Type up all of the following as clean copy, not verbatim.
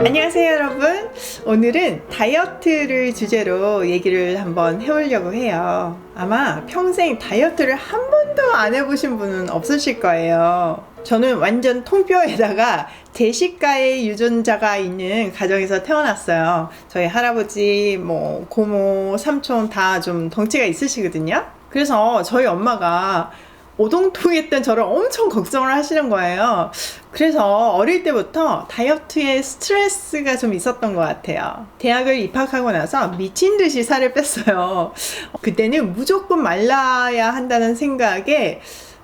안녕하세요 여러분. 오늘은 다이어트를 주제로 얘기를 한번 해보려고 해요. 아마 평생 다이어트를 한 번도 안 해보신 분은 없으실 거예요. 저는 완전 통뼈에다가 대식가의 유전자가 있는 가정에서 태어났어요. 저희 할아버지, 고모, 삼촌 다 좀 덩치가 있으시거든요. 그래서 저희 엄마가 오동통했던 저를 엄청 걱정을 하시는 거예요. 그래서 어릴 때부터 다이어트에 스트레스가 좀 있었던 것 같아요. 대학을 입학하고 나서 미친 듯이 살을 뺐어요. 그때는 무조건 말라야 한다는 생각에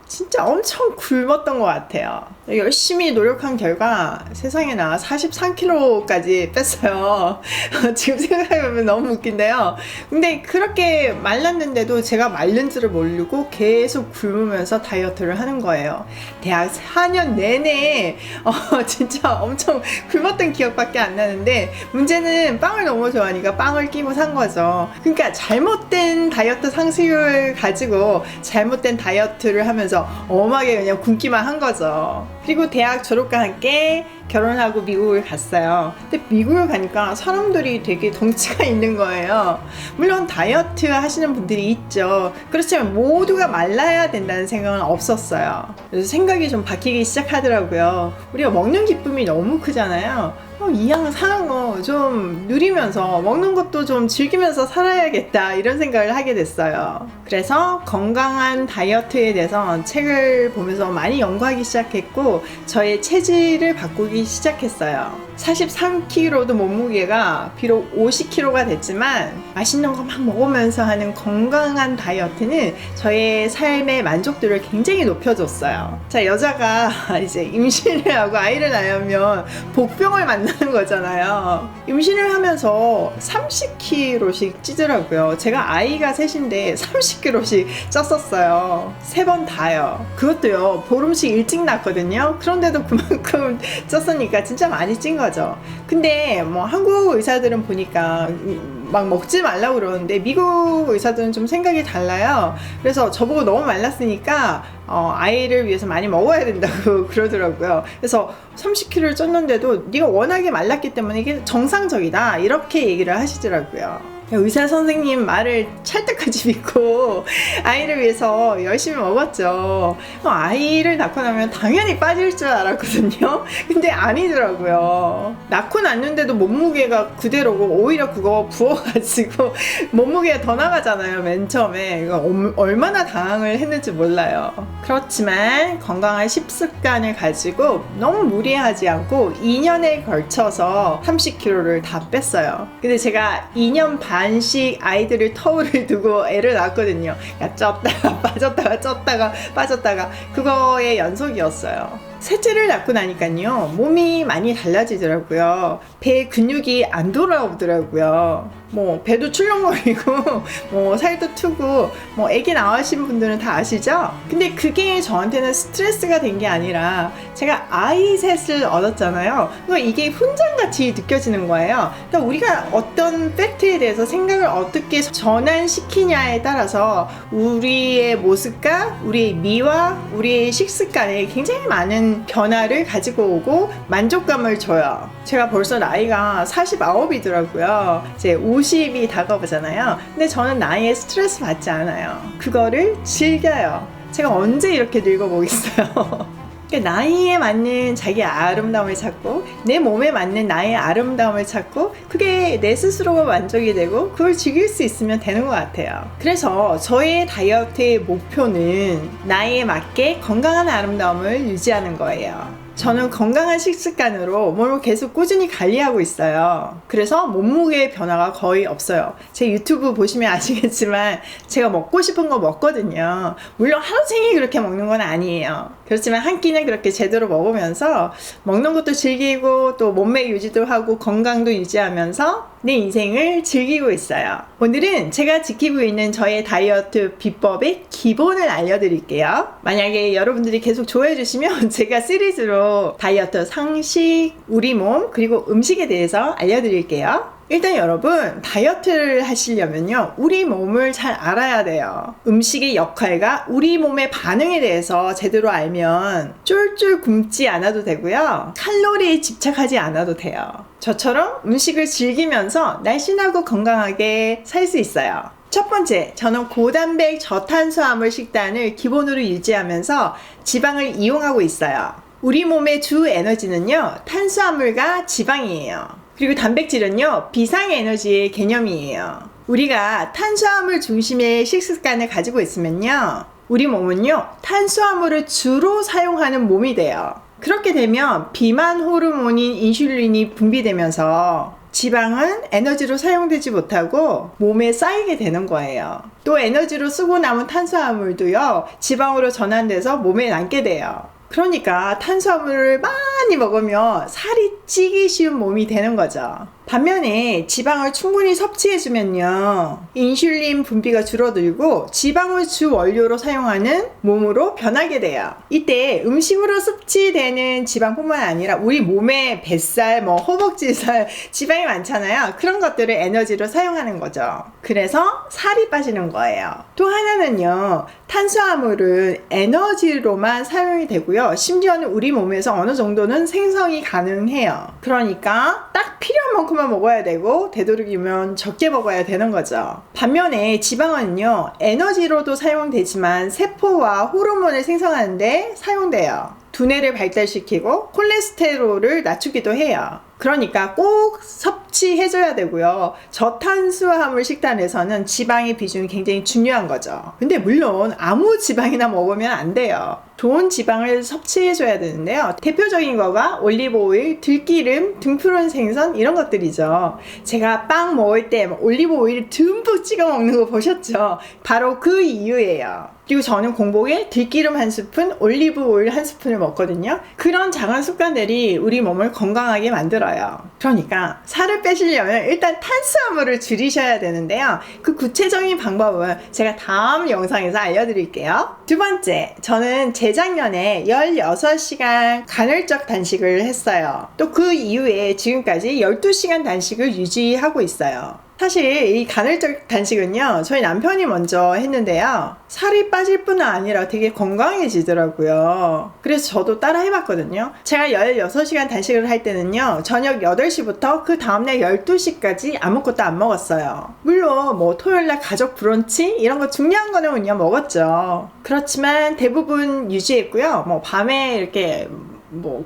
진짜 엄청 굶었던 것 같아요. 열심히 노력한 결과 세상에나 43kg까지 뺐어요. 지금 생각해보면 너무 웃긴데요. 근데 그렇게 말랐는데도 제가 마른 줄을 모르고 계속 굶으면서 다이어트를 하는 거예요. 대학 4년 내내 진짜 엄청 굶었던 기억밖에 안 나는데, 문제는 빵을 너무 좋아하니까 빵을 끼고 산 거죠. 그러니까 잘못된 다이어트 상식을 가지고 잘못된 다이어트를 하면서 엄하게 그냥 굶기만 한 거죠. 그리고 대학 졸업과 함께 결혼하고 미국을 갔어요. 근데 미국을 가니까 사람들이 되게 덩치가 있는 거예요. 물론 다이어트 하시는 분들이 있죠. 그렇지만 모두가 말라야 된다는 생각은 없었어요. 그래서 생각이 좀 바뀌기 시작하더라고요. 우리가 먹는 기쁨이 너무 크잖아요. 이왕 사는 거 좀 누리면서 먹는 것도 좀 즐기면서 살아야겠다, 이런 생각을 하게 됐어요. 그래서 건강한 다이어트에 대해서 책을 보면서 많이 연구하기 시작했고, 저의 체질을 바꾸기 시작했어요. 43kg도 몸무게가 비록 50kg가 됐지만 맛있는 거 막 먹으면서 하는 건강한 다이어트는 저의 삶의 만족도를 굉장히 높여줬어요. 자, 여자가 이제 임신을 하고 아이를 낳으면 복병을 만나는 거잖아요. 임신을 하면서 30kg씩 찌더라고요. 제가 아이가 셋인데 30kg씩 쪘었어요. 3번 다요. 그것도요, 보름씩 일찍 낳았거든요. 그런데도 그만큼 쪘으니까 진짜 많이 찐 거죠. 근데 한국 의사들은 보니까 막 먹지 말라고 그러는데 미국 의사들은 좀 생각이 달라요. 그래서 저보고 너무 말랐으니까 아이를 위해서 많이 먹어야 된다고 그러더라고요. 그래서 30kg를 쪘는데도 네가 워낙에 말랐기 때문에 이게 정상적이다, 이렇게 얘기를 하시더라고요. 의사 선생님 말을 찰떡같이 믿고 아이를 위해서 열심히 먹었죠. 아이를 낳고 나면 당연히 빠질 줄 알았거든요. 근데 아니더라고요. 낳고 났는데도 몸무게가 그대로고, 오히려 그거 부어가지고 몸무게가 더 나가잖아요, 맨 처음에. 이거 얼마나 당황을 했는지 몰라요. 그렇지만 건강한 식습관을 가지고 너무 무리하지 않고 2년에 걸쳐서 30kg를 다 뺐어요. 근데 제가 2년 반씩 아이들을 터울을 두고 애를 낳았거든요. 쪘다가 빠졌다가 쪘다가 빠졌다가, 그거의 연속이었어요. 셋째를 낳고 나니까요, 몸이 많이 달라지더라고요. 배 근육이 안 돌아오더라고요. 배도 출렁거리고 살도 트고, 애기 낳으신 분들은 다 아시죠? 근데 그게 저한테는 스트레스가 된 게 아니라 제가 아이 셋을 얻었잖아요. 이게 훈장같이 느껴지는 거예요. 그러니까 우리가 어떤 팩트에 대해서 생각을 어떻게 전환시키냐에 따라서 우리의 모습과 우리의 미와 우리의 식습관에 굉장히 많은 변화를 가지고 오고 만족감을 줘요. 제가 벌써 나이가 49이더라고요. 이제 50이 다가오잖아요. 근데 저는 나이에 스트레스 받지 않아요. 그거를 즐겨요. 제가 언제 이렇게 늙어보겠어요. 그러니까 나이에 맞는 자기 아름다움을 찾고, 내 몸에 맞는 나의 아름다움을 찾고, 그게 내 스스로가 만족이 되고 그걸 즐길 수 있으면 되는 것 같아요. 그래서 저의 다이어트의 목표는 나이에 맞게 건강한 아름다움을 유지하는 거예요. 저는 건강한 식습관으로 몸을 계속 꾸준히 관리하고 있어요. 그래서 몸무게의 변화가 거의 없어요. 제 유튜브 보시면 아시겠지만 제가 먹고 싶은 거 먹거든요. 물론 하루 종일 그렇게 먹는 건 아니에요. 그렇지만 한 끼는 그렇게 제대로 먹으면서 먹는 것도 즐기고, 또 몸매 유지도 하고 건강도 유지하면서 내 인생을 즐기고 있어요. 오늘은 제가 지키고 있는 저의 다이어트 비법의 기본을 알려드릴게요. 만약에 여러분들이 계속 좋아해 주시면 제가 시리즈로 다이어트 상식, 우리 몸, 그리고 음식에 대해서 알려드릴게요. 일단 여러분, 다이어트를 하시려면요, 우리 몸을 잘 알아야 돼요. 음식의 역할과 우리 몸의 반응에 대해서 제대로 알면 쫄쫄 굶지 않아도 되고요, 칼로리에 집착하지 않아도 돼요. 저처럼 음식을 즐기면서 날씬하고 건강하게 살 수 있어요. 첫 번째, 저는 고단백 저탄수화물 식단을 기본으로 유지하면서 지방을 이용하고 있어요. 우리 몸의 주 에너지는요, 탄수화물과 지방이에요. 그리고 단백질은요, 비상에너지의 개념이에요. 우리가 탄수화물 중심의 식습관을 가지고 있으면요, 우리 몸은요, 탄수화물을 주로 사용하는 몸이 돼요. 그렇게 되면 비만 호르몬인 인슐린이 분비되면서 지방은 에너지로 사용되지 못하고 몸에 쌓이게 되는 거예요. 또 에너지로 쓰고 남은 탄수화물도요, 지방으로 전환돼서 몸에 남게 돼요. 그러니까 탄수화물을 많이 먹으면 살이 찌기 쉬운 몸이 되는 거죠. 반면에 지방을 충분히 섭취해주면요, 인슐린 분비가 줄어들고 지방을 주 원료로 사용하는 몸으로 변하게 돼요. 이때 음식으로 섭취되는 지방뿐만 아니라 우리 몸에 뱃살, 허벅지살, 지방이 많잖아요. 그런 것들을 에너지로 사용하는 거죠. 그래서 살이 빠지는 거예요. 또 하나는요, 탄수화물은 에너지로만 사용이 되고요, 심지어는 우리 몸에서 어느 정도는 생성이 가능해요. 그러니까 딱 필요한 만큼만 먹어야 되고, 되도록이면 적게 먹어야 되는 거죠. 반면에 지방은요, 에너지로도 사용되지만 세포와 호르몬을 생성하는데 사용돼요. 두뇌를 발달시키고 콜레스테롤을 낮추기도 해요. 그러니까 꼭 섭취해줘야 되고요. 저탄수화물 식단에서는 지방의 비중이 굉장히 중요한 거죠. 근데 물론 아무 지방이나 먹으면 안 돼요. 좋은 지방을 섭취해줘야 되는데요. 대표적인 거가 올리브오일, 들기름, 등푸른 생선 이런 것들이죠. 제가 빵 먹을 때 올리브오일 듬뿍 찍어 먹는 거 보셨죠? 바로 그 이유예요. 그리고 저는 공복에 들기름 한 스푼, 올리브오일 한 스푼을 먹거든요. 그런 작은 습관들이 우리 몸을 건강하게 만들어요. 그러니까 살을 빼시려면 일단 탄수화물을 줄이셔야 되는데요. 그 구체적인 방법은 제가 다음 영상에서 알려드릴게요. 두 번째, 저는 재작년에 16시간 간헐적 단식을 했어요. 또 그 이후에 지금까지 12시간 단식을 유지하고 있어요. 사실 이 간헐적 단식은요, 저희 남편이 먼저 했는데요, 살이 빠질 뿐만 아니라 되게 건강해지더라고요. 그래서 저도 따라 해봤거든요. 제가 16시간 단식을 할 때는요, 저녁 8시부터 그 다음날 12시까지 아무것도 안 먹었어요. 물론 토요일날 가족 브런치 이런 거 중요한 거는 그냥 먹었죠. 그렇지만 대부분 유지했고요. 밤에 이렇게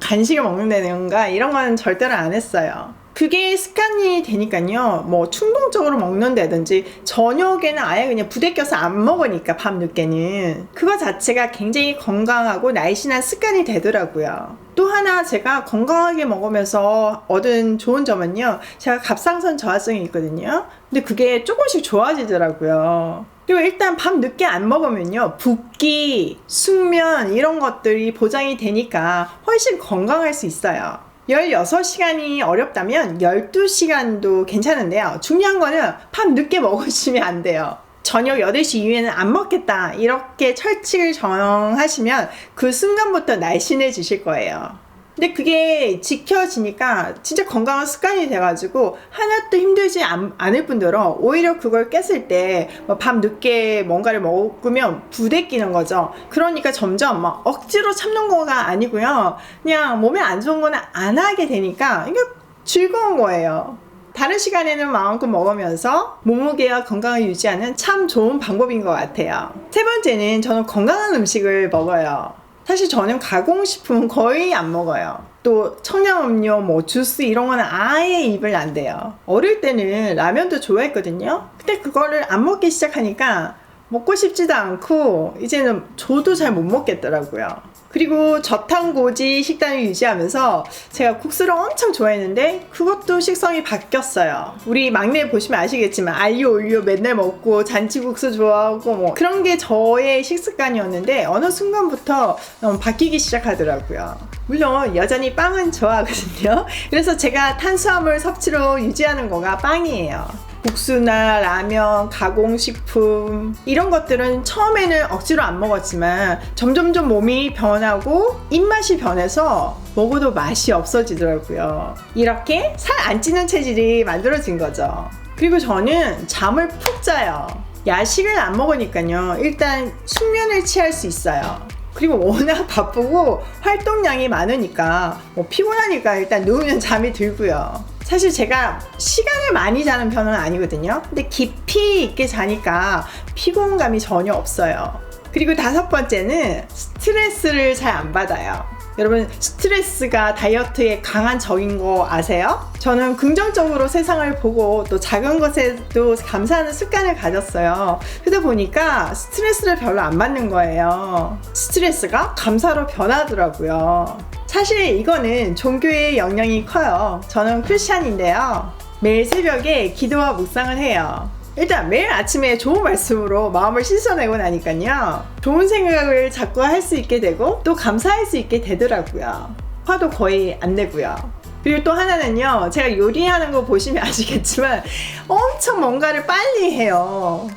간식을 먹는다든가 이런 건 절대로 안 했어요. 그게 습관이 되니까요, 충동적으로 먹는다든지 저녁에는 아예 그냥 부대껴서 안 먹으니까 밤늦게는 그거 자체가 굉장히 건강하고 날씬한 습관이 되더라고요. 또 하나 제가 건강하게 먹으면서 얻은 좋은 점은요, 제가 갑상선 저하증이 있거든요. 근데 그게 조금씩 좋아지더라고요. 그리고 일단 밤 늦게 안 먹으면요, 붓기, 숙면 이런 것들이 보장이 되니까 훨씬 건강할 수 있어요. 16시간이 어렵다면 12시간도 괜찮은데요. 중요한 거는 밤 늦게 먹으시면 안 돼요. 저녁 8시 이후에는 안 먹겠다, 이렇게 철칙을 정하시면 그 순간부터 날씬해지실 거예요. 근데 그게 지켜지니까 진짜 건강한 습관이 돼가지고 하나도 힘들지 않을 뿐더러 오히려 그걸 깼을 때 밤 늦게 뭔가를 먹으면 부대끼는 거죠. 그러니까 점점 억지로 참는 거가 아니고요, 그냥 몸에 안 좋은 거는 안 하게 되니까 이게 즐거운 거예요. 다른 시간에는 마음껏 먹으면서 몸무게와 건강을 유지하는 참 좋은 방법인 것 같아요. 세 번째는 저는 건강한 음식을 먹어요. 사실 저는 가공식품은 거의 안 먹어요. 또 청량음료, 주스 이런 거는 아예 입을 안 대요. 어릴 때는 라면도 좋아했거든요. 근데 그거를 안 먹기 시작하니까 먹고 싶지도 않고 이제는 저도 잘 못 먹겠더라고요. 그리고 저탄고지 식단을 유지하면서 제가 국수를 엄청 좋아했는데 그것도 식성이 바뀌었어요. 우리 막내 보시면 아시겠지만 알리오 올리오 맨날 먹고 잔치국수 좋아하고 그런 게 저의 식습관이었는데 어느 순간부터 바뀌기 시작하더라고요. 물론 여전히 빵은 좋아하거든요. 그래서 제가 탄수화물 섭취로 유지하는 거가 빵이에요. 국수나 라면, 가공식품 이런 것들은 처음에는 억지로 안 먹었지만 점점점 몸이 변하고 입맛이 변해서 먹어도 맛이 없어지더라고요. 이렇게 살 안 찌는 체질이 만들어진 거죠. 그리고 저는 잠을 푹 자요. 야식을 안 먹으니까요. 일단 숙면을 취할 수 있어요. 그리고 워낙 바쁘고 활동량이 많으니까 피곤하니까 일단 누우면 잠이 들고요. 사실 제가 시간을 많이 자는 편은 아니거든요. 근데 깊이 있게 자니까 피곤감이 전혀 없어요. 그리고 5번째는 스트레스를 잘 안 받아요. 여러분, 스트레스가 다이어트에 강한 적인 거 아세요? 저는 긍정적으로 세상을 보고 또 작은 것에도 감사하는 습관을 가졌어요. 그러다 보니까 스트레스를 별로 안 받는 거예요. 스트레스가 감사로 변하더라고요. 사실 이거는 종교의 영향이 커요. 저는 크리스찬인데요. 매일 새벽에 기도와 묵상을 해요. 일단 매일 아침에 좋은 말씀으로 마음을 씻어내고 나니까요, 좋은 생각을 자꾸 할 수 있게 되고 또 감사할 수 있게 되더라고요. 화도 거의 안 내고요. 그리고 또 하나는요, 제가 요리하는 거 보시면 아시겠지만 엄청 뭔가를 빨리 해요.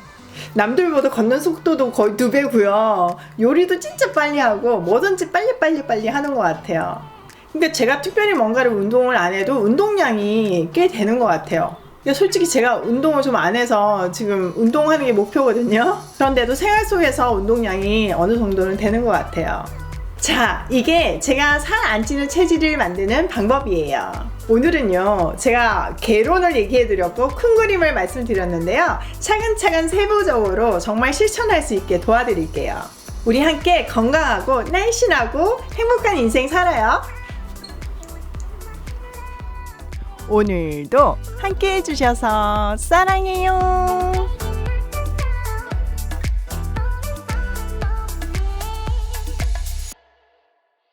남들보다 걷는 속도도 거의 2배고요. 요리도 진짜 빨리 하고 뭐든지 빨리 하는 것 같아요. 그러니까 제가 특별히 뭔가를 운동을 안 해도 운동량이 꽤 되는 것 같아요. 솔직히 제가 운동을 좀 안 해서 지금 운동하는 게 목표거든요. 그런데도 생활 속에서 운동량이 어느 정도는 되는 것 같아요. 자, 이게 제가 살 안 찌는 체질을 만드는 방법이에요. 오늘은요, 제가 개론을 얘기해드렸고 큰 그림을 말씀드렸는데요, 차근차근 세부적으로 정말 실천할 수 있게 도와드릴게요. 우리 함께 건강하고 날씬하고 행복한 인생 살아요. 오늘도 함께 해주셔서 사랑해요.